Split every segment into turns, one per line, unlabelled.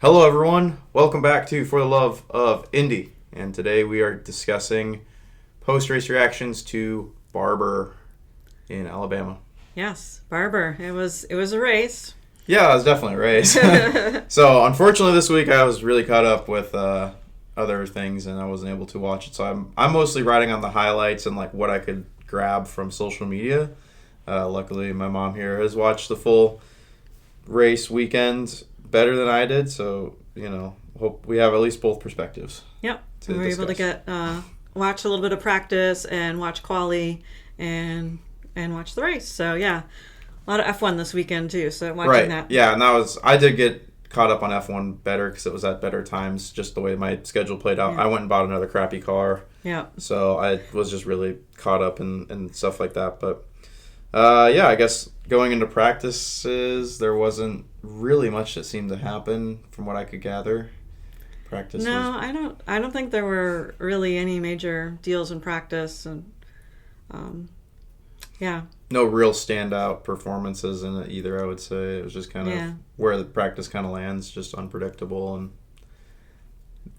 Hello, everyone. Welcome back to For the Love of Indy. And today we are discussing post-race reactions to Barber in Alabama.
Yes, Barber. It was a race.
Yeah, it was definitely a race. So, unfortunately, this week I was really caught up with other things, and I wasn't able to watch it. So I'm mostly riding on the highlights and like what I could grab from social media. Luckily, my mom here has watched the full race weekend better than I did, so hope we have at least both perspectives.
Yep, we were able to get watch a little bit of practice and watch quali and watch the race. So yeah, a lot of F1 this weekend too. So watching that.
Yeah, and I did get caught up on F1 better because it was at better times, just the way my schedule played out. Yeah. I went and bought another crappy car.
Yeah.
So I was just really caught up in stuff like that. But I guess going into practices, there wasn't really much that seemed to happen from what I could gather. Practice.
No, I don't think there were really any major deals in practice, and
no real standout performances in it either. I would say it was just kind of where the practice kind of lands, just unpredictable and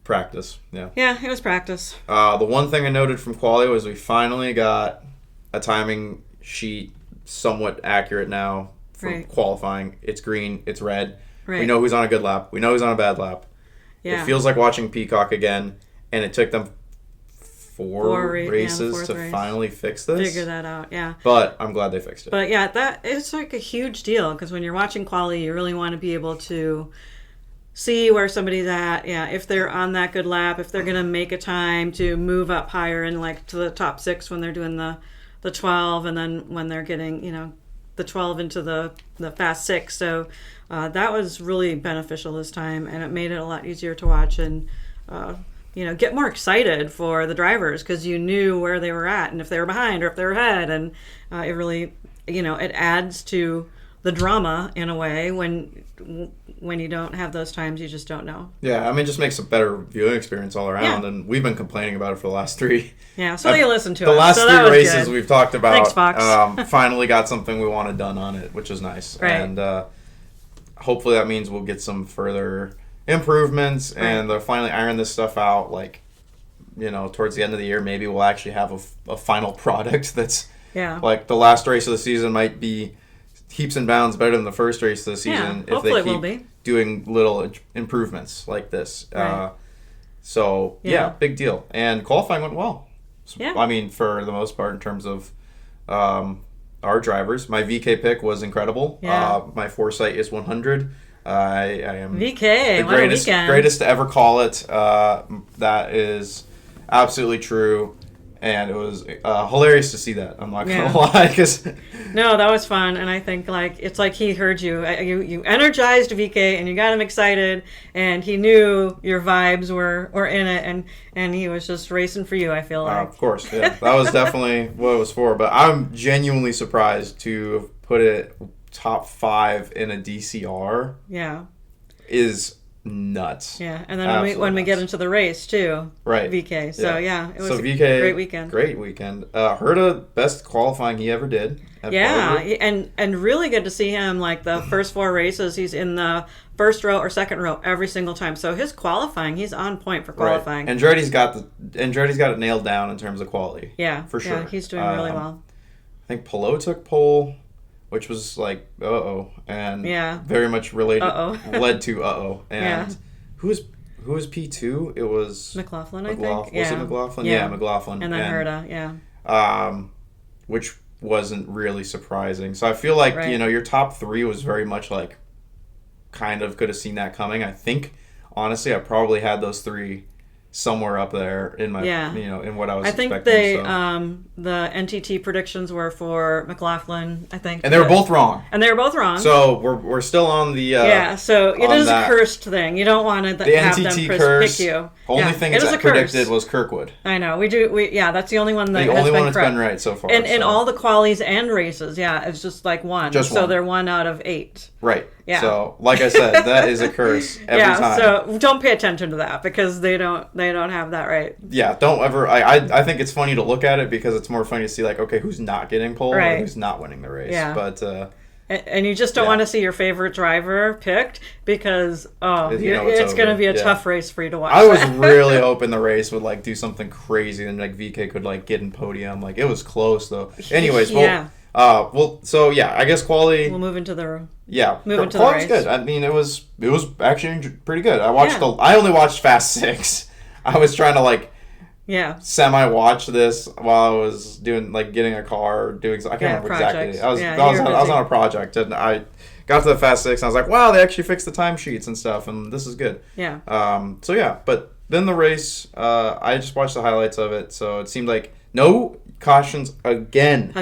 practice. Yeah.
Yeah, it was practice.
The one thing I noted from quali was we finally got a timing sheet somewhat accurate now from qualifying. It's green, it's red.
Right.
We know who's on a good lap. We know who's on a bad lap.
Yeah.
It feels like watching Peacock again, and it took them four races to finally fix this.
Figure that out, yeah.
But I'm glad they fixed it.
But yeah, that it's like a huge deal because when you're watching quali, you really want to be able to see where somebody's at. Yeah, if they're on that good lap, if they're gonna make a time to move up higher and like to the top 6 when they're doing the 12, and then when they're getting the 12 into the fast 6. So that was really beneficial this time, and it made it a lot easier to watch and get more excited for the drivers because you knew where they were at and if they were behind or if they were ahead, and it really it adds to the drama in a way when you don't have those times. You just don't know.
Yeah, I mean, it just makes a better viewing experience all around, and we've been complaining about it for the last 3.
Yeah, so you listen to
the
us.
last
so
3 races we've talked about.
Thanks, Fox.
Finally got something we wanted done on it, which is nice.
Right.
And hopefully that means we'll get some further improvements, and they'll finally iron this stuff out. Like, towards the end of the year, maybe we'll actually have a final product that's like the last race of the season might be heaps and bounds better than the first race of the season if they keep doing little improvements like this.
Right.
Big deal. And qualifying went well.
Yeah.
I mean, for the most part, in terms of our drivers, my VK pick was incredible.
Yeah.
My foresight is 100. I am
VK,
the greatest to ever call it. That is absolutely true. And it was hilarious to see that. I'm not going to lie.
No, that was fun. And I think it's like he heard you. You energized VK and you got him excited. And he knew your vibes were in it. And he was just racing for you, I feel like.
Of course, yeah. That was definitely what it was for. But I'm genuinely surprised to have put it top 5 in a DCR.
Yeah.
Is nuts.
Yeah, and then when we get into the race too,
right?
VK. So it was
VK,
a great weekend.
Great weekend. Herta, best qualifying he ever did.
And really good to see him. Like the first 4 races, he's in the first row or second row every single time. So his qualifying, he's on point for qualifying.
Right. Andretti's got it nailed down in terms of quality.
Yeah,
for sure.
Yeah, he's doing really well.
I think Palou took pole, which was like and very much led to and who was P2? It was
McLaughlin, I think.
Was it McLaughlin? Yeah, McLaughlin.
And then Herta,
which wasn't really surprising. So I feel like your top 3 was very much like kind of could have seen that coming. I think honestly, I probably had those 3 somewhere up there in my in what I was expecting.
I think the NTT predictions were for McLaughlin, I think.
And they were both wrong.
So
we're still on the
so it is a cursed thing. You don't want to have
NTT
them
curse.
Pick you.
Only thing it's predicted was Kirkwood.
I know. That's the only one that
has been right so far.
In all the qualies and races, it's just like one. So they're 1 out of 8.
Right. Yeah. So, like I said, that is a curse every time.
So don't pay attention to that because they don't have that right.
Yeah, don't ever. I think it's funny to look at it because it's more funny to see like, okay, who's not getting pole or who's not winning the race.
Yeah.
But
And you just don't want to see your favorite driver picked because it's going to be a tough race for you to watch.
I was really hoping the race would like do something crazy and like VK could like get in podium. Like it was close though. Anyways, so I guess quality.
We'll move into the
quality's good. I mean, it was actually pretty good. I only watched Fast 6. I was trying to like semi-watch this while I was doing like getting a car or doing. I can't remember exactly. I was on a project and I got to the Fast 6 and I was like, wow, they actually fixed the timesheets and stuff and this is good.
Yeah.
But then the race, I just watched the highlights of it, so it seemed like no cautions again.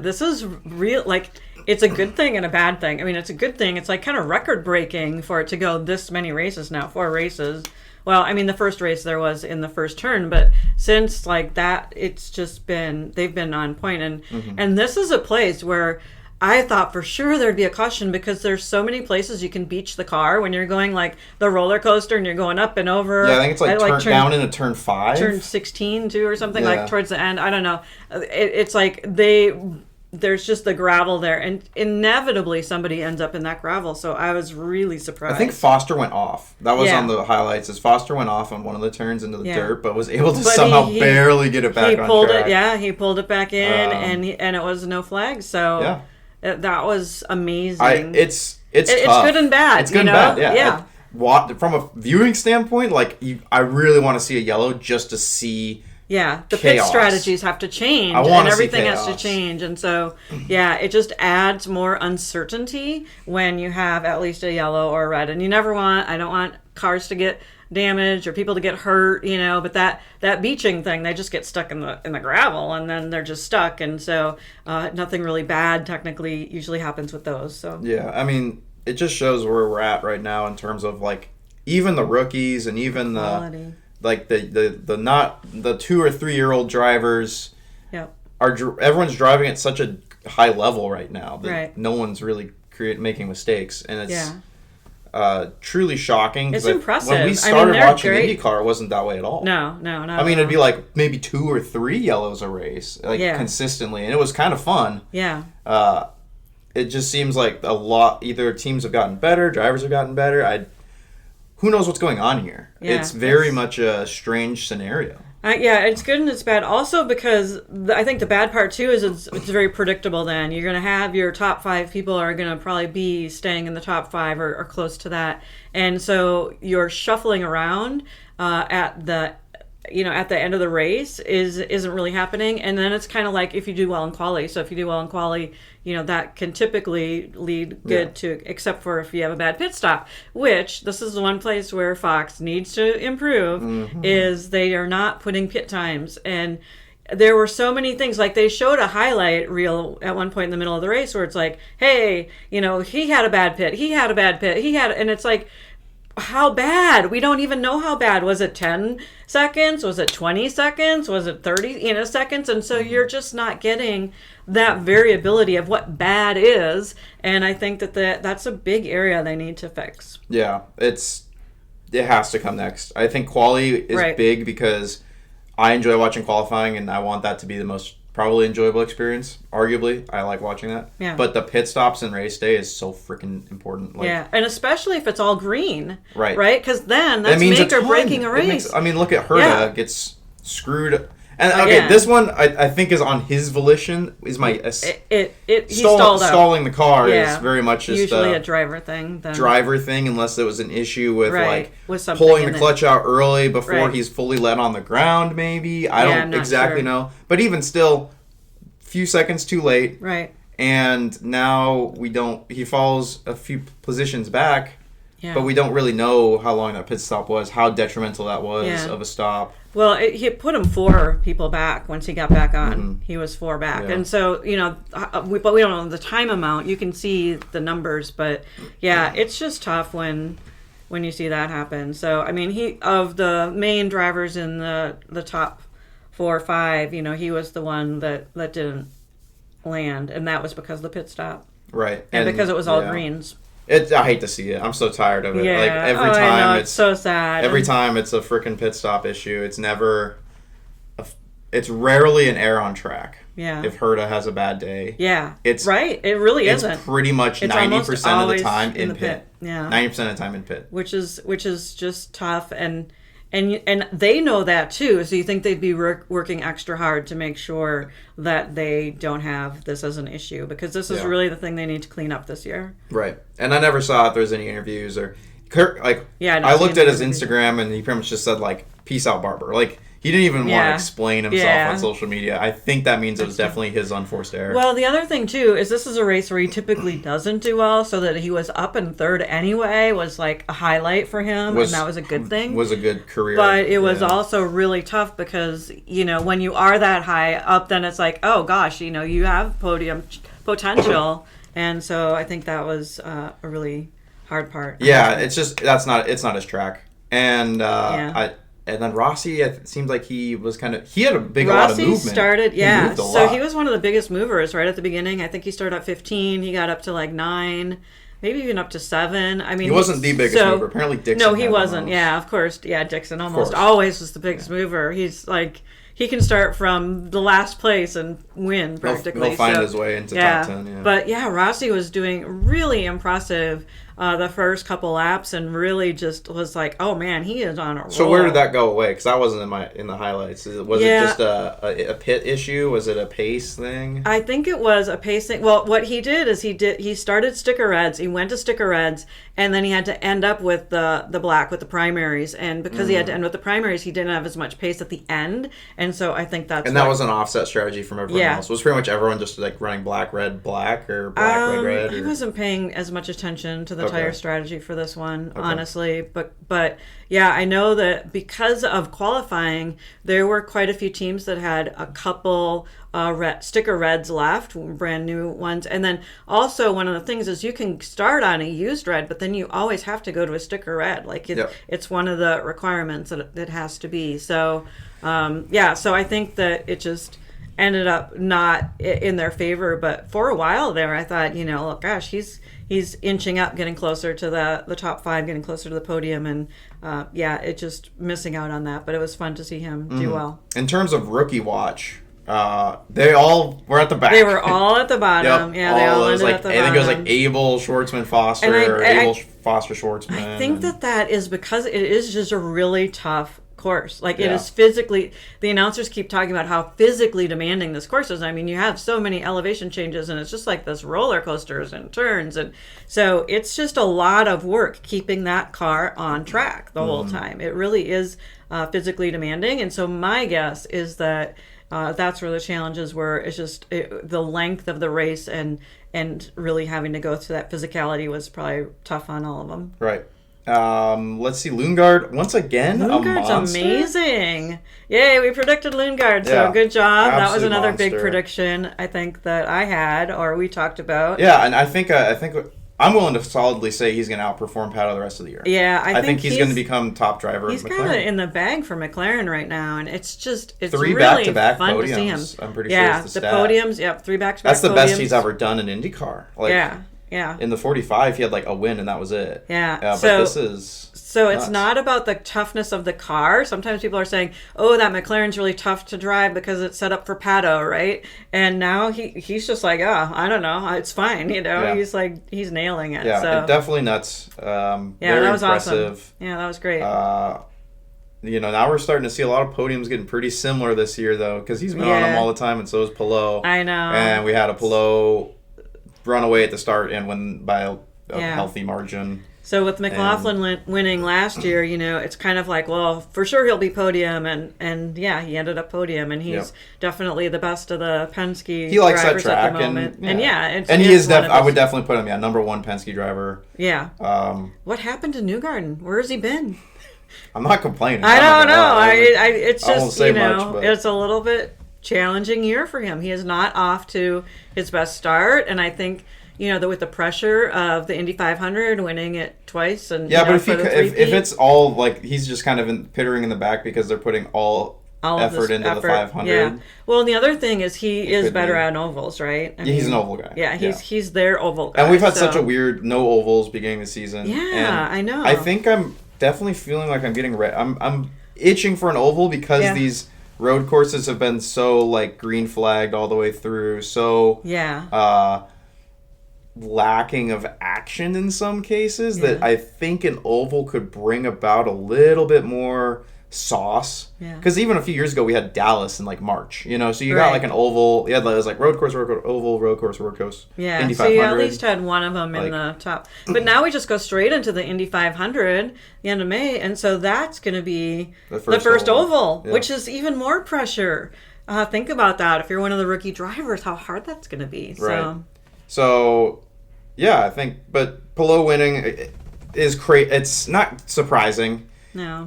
This is real. Like, it's a good thing and a bad thing. I mean, it's a good thing. It's like kind of record breaking for it to go this many races now. 4 races. Well, I mean, the first race there was in the first turn, but since like that, it's just they've been on point. And this is a place where I thought for sure there'd be a caution because there's so many places you can beach the car when you're going like the roller coaster and you're going up and over.
Yeah, I think it's like down into turn 5.
Turn 16 too or something like towards the end. I don't know. It's like there's just the gravel there and inevitably somebody ends up in that gravel. So I was really surprised.
I think Foster went off. That was on the highlights. As Foster went off on one of the turns into the dirt, but was able to somehow barely get it back on track.
He pulled it back in and it was no flag. So that was amazing.
It's
tough. Good and bad.
It's good and bad. Yeah. From a viewing standpoint, I really want to see a yellow just to see.
Yeah, the pit strategies have to change and everything has to change. And so, it just adds more uncertainty when you have at least a yellow or a red. And I don't want cars to get damaged or people to get hurt, but that beaching thing, they just get stuck in the gravel and then they're just stuck. And so nothing really bad technically usually happens with those. So
yeah, I mean, it just shows where we're at right now in terms of like even the rookies and even the like the 2 or 3 year old drivers everyone's driving at such a high level right now that no one's really making mistakes, and it's truly shocking.
It's impressive.
When we started watching Indycar, it wasn't that way at all.
No,
I mean, it'd be like maybe 2 or 3 yellows a race, consistently, and it was kind of fun.
Yeah.
It just seems like a lot. Either teams have gotten better, drivers have gotten better. Who knows what's going on here? Yeah, it's very much a strange scenario.
It's good and it's bad. Also because I think the bad part too is it's very predictable then. You're going to have your top 5 people are going to probably be staying in the top 5 or close to that. And so you're shuffling around at the end of the race isn't really happening. And then it's kind of like if you do well in quali. So if you do well in quali, that can typically lead good to, except for if you have a bad pit stop, which this is the one place where Fox needs to improve, is they are not putting pit times. And there were so many things, like they showed a highlight reel at one point in the middle of the race where it's like, hey, he had a bad pit, and it's like, how bad? We don't even know how bad. Was it 10 seconds? Was it 20 seconds? Was it 30 seconds? And so you're just not getting that variability of what bad is. And I think that's a big area they need to fix.
Yeah, it has to come next. I think quali is big because I enjoy watching qualifying and I want that to be the most probably enjoyable experience. Arguably, I like watching that. Yeah. But the pit stops and race day is so freaking important.
And especially if it's all green. Right. Right? Because then that's make or breaking a race.
Look at Herta gets screwed. And this one I think is on his volition. Is my
he stalled out.
Stalling the car is very much just
usually a driver thing.
Unless there was an issue with pulling the clutch out early before he's fully let on the ground. Maybe I don't exactly know, but even still, few seconds too late.
Right.
And now we don't. He falls a few positions back. Yeah. But we don't really know how long that pit stop was, how detrimental that was of a stop.
Well, he put him 4 people back once he got back on. He was 4 back. Yeah. And so, but we don't know the time amount. You can see the numbers, but it's just tough when you see that happen. So, I mean, of the main drivers in the top 4 or 5, he was the one that didn't land, and that was because of the pit stop.
Right.
And because it was all greens.
I hate to see it. I'm so tired of it.
Yeah.
Like every time
I know. It's so sad.
Every time it's a freaking pit stop issue. It's rarely an error on track.
Yeah.
if Herta has a bad day.
Yeah.
It's
right. It really
it's
isn't.
pretty much 90% of the time in pit.
Yeah.
90% of the time in pit.
Which is just tough, and they know that too. So you think they'd be working extra hard to make sure that they don't have this as an issue, because this is really the thing they need to clean up this year.
Right. And I never saw if there's any interviews or Kurt, like, I looked at his Instagram and he pretty much just said, like, peace out, Barber. Like, he didn't even want to explain himself on social media. I think that means it was definitely his unforced error.
Well, the other thing, too, is this is a race where he typically doesn't do well, so that he was up in third anyway was, like, a highlight for him, and that was a good thing.
Was a good career.
But it was also really tough because, when you are that high up, then it's like, oh, gosh, you have podium potential. And so I think that was a really hard part.
Yeah, it's not his track. And and then Rossi, it seems like he was he had a lot of movement.
Rossi started,
so
he was one of the biggest movers right at the beginning. I think he started at 15, he got up to like 9, maybe even up to 7. I mean,
he wasn't the biggest mover. Apparently Dixon.
No, he wasn't. Yeah, of course. Yeah, Dixon almost always was the biggest mover. He's like, he can start from the last place and win practically.
He'll find his way into top 10. Yeah.
But Rossi was doing really impressive the first couple laps, and really just was like, oh man, he is on a roll.
So where did that go away? Because I wasn't in the highlights. Was it just a pit issue? Was it a pace thing?
I think it was a pace thing. Well, what he did is he started sticker reds. He went to sticker reds, and then he had to end up with the black with the primaries. And because he had to end with the primaries, he didn't have as much pace at the end. And so I think that's
that was an offset strategy from everyone else. Was pretty much everyone just like running black, red, black, or black, red, red?
I wasn't paying as much attention to the tire strategy for this one, honestly. But yeah, I know that because of qualifying, there were quite a few teams that had a couple sticker reds left, brand new ones. And then also one of the things is you can start on a used red, but then you always have to go to a sticker red. Like it's one of the requirements that it has to be. So so I think that it just ended up not in their favor. But for a while there, I thought, look, gosh, he's inching up, getting closer to the top 5, getting closer to the podium, and it just missing out on that. But it was fun to see him do well.
In terms of rookie watch, they all were at the back.
They were all at the bottom.
Yep.
They all ended at the bottom.
I think it was like Abel, Schwartzman, Foster, Abel, Foster, Schwartzman.
I think that is because it is just a really tough course. Like it is physically, the announcers keep talking about how physically demanding this course is. I mean, you have so many elevation changes, and it's just like this roller coasters and turns, and so it's just a lot of work keeping that car on track the whole time. It really is physically demanding, and so my guess is that that's where the challenges were. It's just the length of the race and really having to go through that physicality was probably tough on all of them.
Right. Let's see, Lundgaard once again.
Lundgaard's amazing. Yay, we predicted Lundgaard, so good job. That was another big prediction I think that I had or we talked about.
Yeah, and I think I'm willing to solidly say he's going to outperform Palou the rest of the year.
Yeah, I think
he's going to become top driver.
He's kind of in the bag for McLaren right now, and it's
3
really
back-to-back
fun
podiums.
To see him.
I'm pretty sure it's the stat.
Podiums. Yep, 3 back-to-back.
That's the
podiums.
best he's ever done in Indycar.
Yeah.
In the 45, he had like a win, and that was it.
Yeah.
But this is
so nuts. It's not about the toughness of the car. Sometimes people are saying, "Oh, that McLaren's really tough to drive because it's set up for Pato, right?" And now he's just like, "Oh, I don't know, it's fine." He's like he's nailing it.
Yeah, definitely nuts. Very
that was
impressive.
Awesome. Yeah, that was great.
Now we're starting to see a lot of podiums getting pretty similar this year, though, because he's been on them all the time, and so is Palou.
I know.
And we had a Palou run away at the start and win by a healthy margin.
So with McLaughlin winning last year, it's kind of like, well, for sure he'll be podium, and he ended up podium, and he's definitely the best of the Penske
he likes
drivers
that track,
at the moment.
And
he is
I would definitely put him number 1 Penske driver.
Yeah. What happened to Newgarden? Where has he been?
I'm not complaining.
I don't know. It's just
won't say much,
it's a little bit challenging year for him. He is not off to his best start, and I think that with the pressure of the Indy 500 winning it twice, and
but if it's all like he's just kind of pittering in the back because they're putting all effort into the 500.
Yeah. Well, and the other thing is he is better at ovals, right?
He's an oval guy.
Yeah, he's their oval guy.
And we've had such a weird no ovals beginning of the season.
Yeah, I know.
I think I'm definitely feeling like I'm getting I'm itching for an oval because these road courses have been so like green flagged all the way through, so lacking of action in some cases that I think an oval could bring about a little bit more sauce. Because even a few years ago we had Dallas in like March, you know, so you got like an oval. You had it was like road course, oval, road course, Indy 500.
So you at least had one of them in the top. But now we just go straight into the Indy 500 the end of May, and so that's going to be the first oval, which is even more pressure. Think about that. If you're one of the rookie drivers, how hard that's going to be.
So, yeah, I think, but Palou winning is it's not surprising.
No.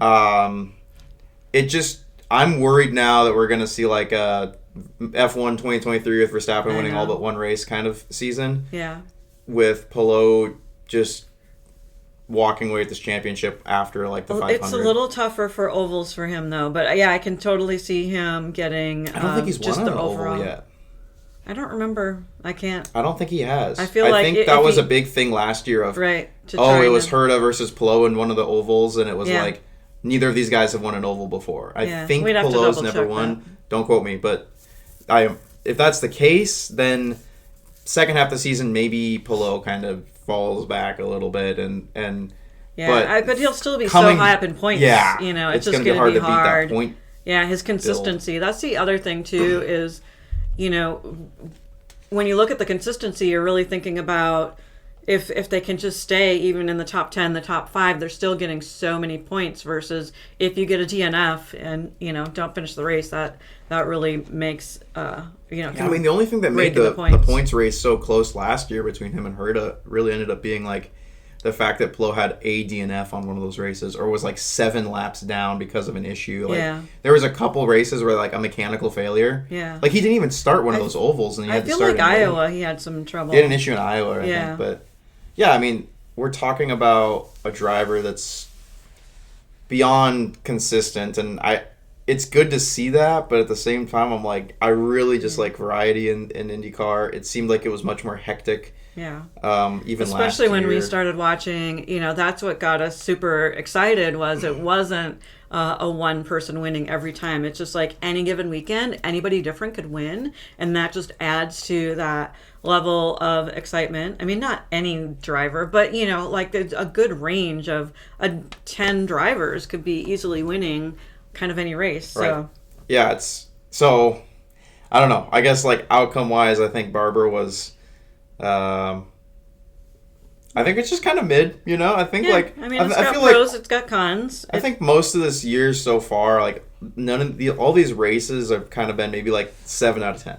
I'm worried now that we're going to see like a F1 2023 with Verstappen winning all but one race kind of season.
Yeah.
With Palou just walking away with this championship after like the 500.
It's a little tougher for ovals for him though, but yeah, I can totally see him getting
I don't think he's
just
won
the
an
overall.
oval yet.
I don't remember. I can't.
I don't think he has.
I think
that was a big thing last year of
it was
Herta versus Palou in one of the ovals, and it was like neither of these guys have won an oval before. I think Palou's never won. That. Don't quote me, but if that's the case, then second half of the season maybe Palou kind of falls back a little bit, but
he'll still be so high up in points.
Yeah,
you know, it's just
going to be hard to beat that point.
Yeah, his consistency. Build. That's the other thing too is, you know, when you look at the consistency, you're really thinking about if they can just stay even in the top 10, the top 5, they're still getting so many points versus if you get a DNF and, you know, don't finish the race, that really makes, I mean,
the only thing that made the points race so close last year between him and Herta really ended up being like the fact that Palou had a DNF on one of those races or was like 7 laps down because of an issue. Like there was a couple races where like a mechanical failure.
Yeah.
Like he didn't even start one of those ovals and he had to start.
I feel like Iowa, he had some trouble.
He had an issue in Iowa, I think. But yeah, I mean, we're talking about a driver that's beyond consistent, and it's good to see that, but at the same time, I'm like, I really just like variety in IndyCar. It seemed like it was much more hectic.
Yeah.
Even
especially
last
when
year.
we started watching, you know, that's what got us super excited was it wasn't a one person winning every time. It's just like any given weekend, anybody different could win, and that just adds to that level of excitement. I mean, not any driver, but, you know, like a good range of 10 drivers could be easily winning kind of any race.
Right.
So
yeah, I don't know. I guess like outcome wise, I think Barber was. I think it's just kind of mid, you know. I think
it's got pros, it's got cons.
I think most of this year so far, like all these races have kind of been maybe like 7 out of 10.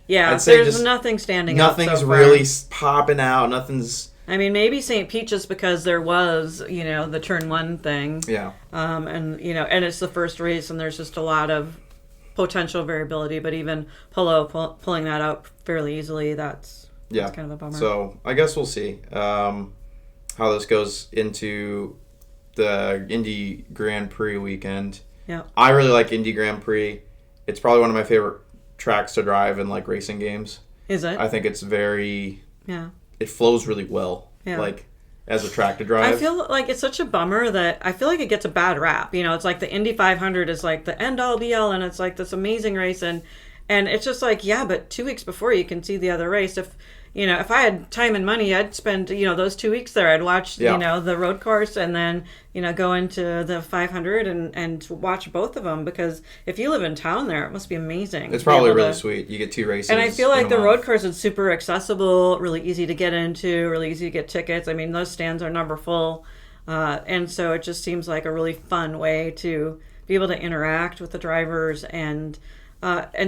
Yeah, there's nothing standing out.
Nothing's really popping out. Nothing's.
I mean, maybe St. Pete just because there was, you know, the turn 1 thing.
Yeah.
And you know, and it's the first race, and there's just a lot of potential variability. But even Palou pulling that out fairly easily, that's kind of a bummer.
So I guess we'll see how this goes into the Indy Grand Prix weekend.
Yeah.
I really like Indy Grand Prix. It's probably one of my favorite tracks to drive in like racing games.
Is it?
I think it's very.
Yeah.
It flows really well.
Yeah.
Like as a track to drive.
I feel like it's such a bummer that I feel like it gets a bad rap. You know, it's like the Indy 500 is like the end all be all, and it's like this amazing race, and it's just like, yeah, but 2 weeks before you can see the other race. If I had time and money, I'd spend, you know, those 2 weeks there. I'd watch, you know, the road course and then, you know, go into the 500 and watch both of them, because if you live in town there, it must be amazing.
It's probably really sweet. You get 2 races.
And I feel like the road course is super accessible, really easy to get into, really easy to get tickets. I mean, those stands are number full. And so it just seems like a really fun way to be able to interact with the drivers and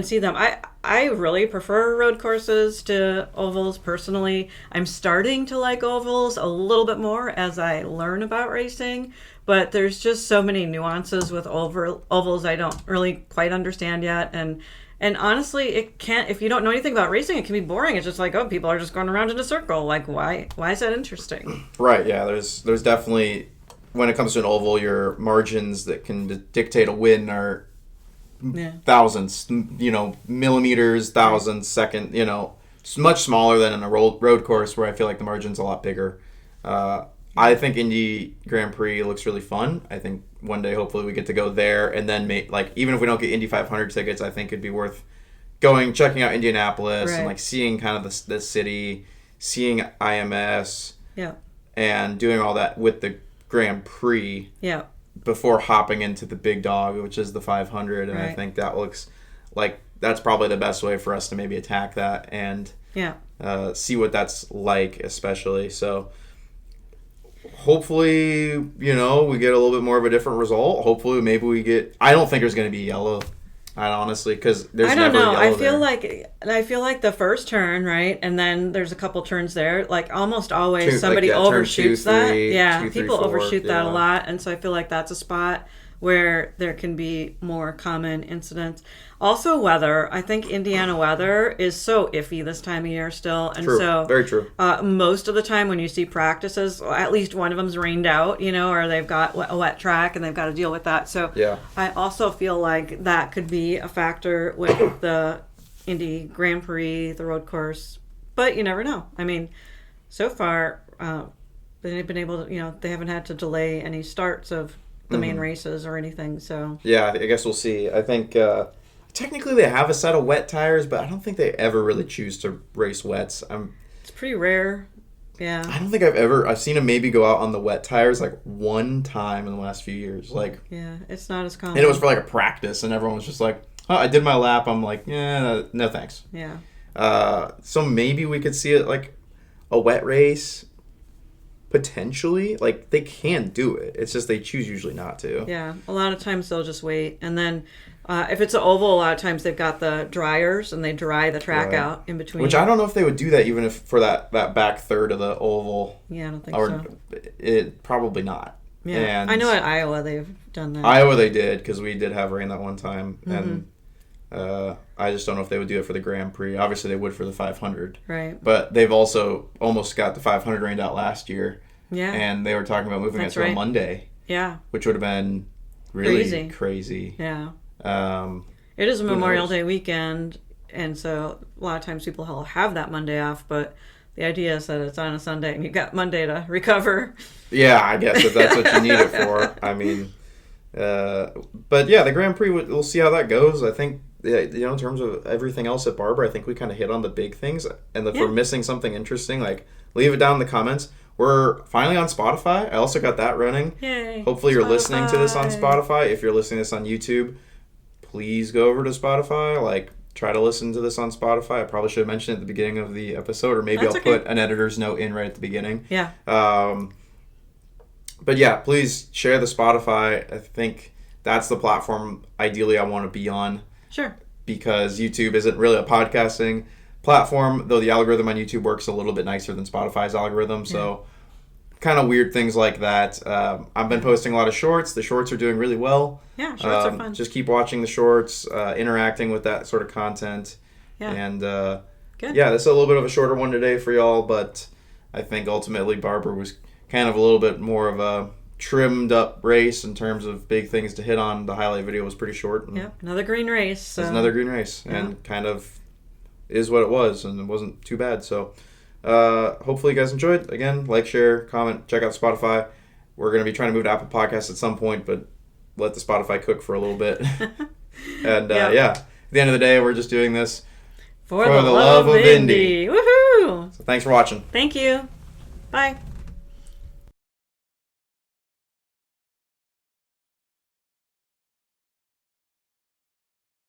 see them. I really prefer road courses to ovals personally. I'm starting to like ovals a little bit more as I learn about racing, but there's just so many nuances with ovals I don't really quite understand yet. And honestly, it can't, if you don't know anything about racing, it can be boring. It's just like, oh, people are just going around in a circle. Like, why is that interesting?
Right, yeah. There's definitely, when it comes to an oval, your margins that can dictate a win are thousands, you know, millimeters, thousandths, second, you know, it's much smaller than in a road course where I feel like the margin's a lot bigger. I think Indy Grand Prix looks really fun. I think one day, hopefully, we get to go there, and then even if we don't get Indy 500 tickets, I think it'd be worth going, checking out Indianapolis, and seeing kind of the city, seeing IMS, and doing all that with the Grand Prix, before hopping into the big dog, which is the 500, and I think that looks like that's probably the best way for us to maybe attack that and see what that's like, especially. So hopefully, we get a little bit more of a different result. Hopefully, maybe we get... I don't think there's going to be yellow, honestly, because there's never yellow there.
I feel like the first turn, right? And then there's a couple turns there. Like, almost always somebody overshoots that. Yeah, people overshoot that a lot. And so I feel like that's a spot where there can be more common incidents. Also, weather. I think Indiana weather is so iffy this time of year still. And so,
very true.
Most of the time when you see practices, at least one of them's rained out, or they've got a wet track and they've got to deal with that. So I also feel like that could be a factor with the Indy Grand Prix, the road course. But you never know. I mean, so far, they've been able to, they haven't had to delay any starts of the main races or anything. So
yeah, I guess we'll see. I think technically they have a set of wet tires, but I don't think they ever really choose to race wets.
It's pretty rare. Yeah,
I don't think I've seen them maybe go out on the wet tires like one time in the last few years. Like,
yeah, it's not as common.
And it was for like a practice, and everyone was just like, "Oh, I did my lap." I'm like, "Yeah, no thanks."
Yeah.
So maybe we could see it like a wet race. Potentially, like, they can do it. It's just they choose usually not to.
Yeah, a lot of times they'll just wait. And then if it's an oval, a lot of times they've got the dryers and they dry the track out in between.
Which I don't know if they would do that even if for that back third of the oval.
Yeah, I don't think so.
It probably not.
Yeah,
and
I know at Iowa they've done that.
Iowa they did, because we did have rain that one time. And I just don't know if they would do it for the Grand Prix. Obviously, they would for the 500.
Right.
But they've also almost got the 500 rained out last year.
Yeah.
And they were talking about moving it to a Monday.
Yeah.
Which would have been really crazy.
Yeah. It is a Memorial Day weekend, and so a lot of times people will have that Monday off, but the idea is that it's on a Sunday and you got Monday to recover.
Yeah, I guess if that's what you need it for. I mean, but yeah, the Grand Prix, we'll see how that goes. I think, in terms of everything else at Barber, I think we kind of hit on the big things. And if we're missing something interesting, like, leave it down in the comments. We're finally on Spotify. I also got that running.
Yay.
Hopefully you're listening to this on Spotify. If you're listening to this on YouTube, please go over to Spotify. Like, try to listen to this on Spotify. I probably should have mentioned it at the beginning of the episode, or maybe I'll put an editor's note in right at the beginning.
Yeah.
But yeah, please share the Spotify. I think that's the platform ideally I want to be on.
Sure. Because
YouTube isn't really a podcasting platform, though the algorithm on YouTube works a little bit nicer than Spotify's algorithm. So kind of weird things like that. I've been posting a lot of shorts. The shorts are doing really well.
Yeah, shorts are fun.
Just keep watching the shorts, interacting with that sort of content.
Yeah.
And
good.
Yeah, this is a little bit of a shorter one today for y'all, but I think ultimately Barber was kind of a little bit more of a trimmed up race in terms of big things to hit on. The highlight video was pretty short.
Yeah, another green race. So.
It's another green race, and kind of is what it was, and it wasn't too bad. So hopefully you guys enjoyed. Again, like, share, comment, check out Spotify. We're going to be trying to move to Apple Podcasts at some point, but let the Spotify cook for a little bit. And at the end of the day, we're just doing this
for the love of Indy. Woohoo!
So thanks for watching.
Thank you. Bye.